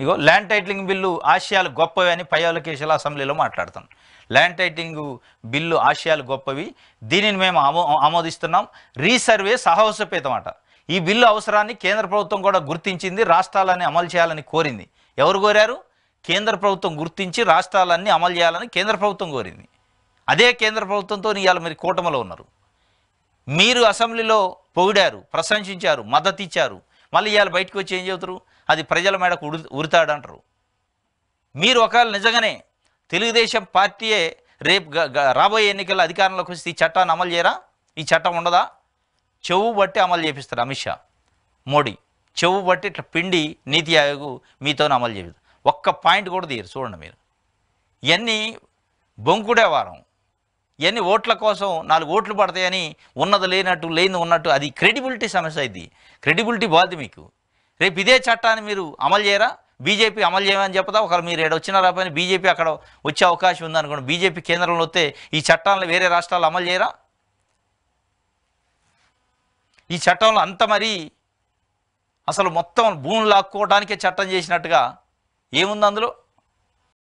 ఇగో land titling bill ఆశయాలు గొప్పవి అని పయ్యావుల కేసుల అసెంబ్లీలో మాట్లాడుతాం. ల్యాండ్ టైటిలింగ్ బిల్లు ఆశయాలు గొప్పవి, దీనిని మేము ఆమోదిస్తున్నాం. రీసర్వే సాహసోపేతం అట. ఈ బిల్లు అవసరాన్ని కేంద్ర ప్రభుత్వం కూడా గుర్తించింది, రాష్ట్రాలని అమలు చేయాలని కోరింది. ఎవరు కోరారు? కేంద్ర ప్రభుత్వం గుర్తించి రాష్ట్రాలన్నీ అమలు చేయాలని కేంద్ర ప్రభుత్వం కోరింది. అదే కేంద్ర ప్రభుత్వంతో ఇవాళ మీరు కూటమిలో ఉన్నారు. మీరు అసెంబ్లీలో పొగిడారు, ప్రశంసించారు, మద్దతు ఇచ్చారు. మళ్ళీ ఇవాళ బయటకు వచ్చి ఏం చెబుతారు? అది ప్రజల మేడకు ఉరితాడంటారు. మీరు ఒకవేళ నిజంగానే తెలుగుదేశం పార్టీయే రేపు రాబోయే ఎన్నికల్లో అధికారంలోకి వస్తే ఈ చట్టాన్ని అమలు చేయరా? ఈ చట్టం ఉండదా? చెవు బట్టి అమలు చేపిస్తారు అమిత్ షా, మోడీ. చెవు బట్టి ఇట్లా పిండి నీతి ఆయోగ్ మీతోనే అమలు చేపిస్తారు. ఒక్క పాయింట్ కూడా తీయరు. చూడండి మీరు, ఇవన్నీ బొంకుడే వారం, ఇవన్నీ ఓట్ల కోసం 4 ఓట్లు పడతాయని ఉన్నది లేనట్టు, లేనిది ఉన్నట్టు. అది క్రెడిబిలిటీ సమస్య. ఇది క్రెడిబిలిటీ బాధ మీకు. రేపు ఇదే చట్టాన్ని మీరు అమలు చేయరా? బీజేపీ అమలు చేయమని చెప్పదా? ఒకవేళ మీరు ఏడు వచ్చిన రాపని బీజేపీ అక్కడ వచ్చే అవకాశం ఉందనుకోండి, బీజేపీ కేంద్రంలో వస్తే ఈ చట్టాలను వేరే రాష్ట్రాలు అమలు చేయరా? ఈ చట్టంలో అంత మరి అసలు మొత్తం భూములు లాక్కోవడానికే చట్టం చేసినట్టుగా ఏముంది అందులో?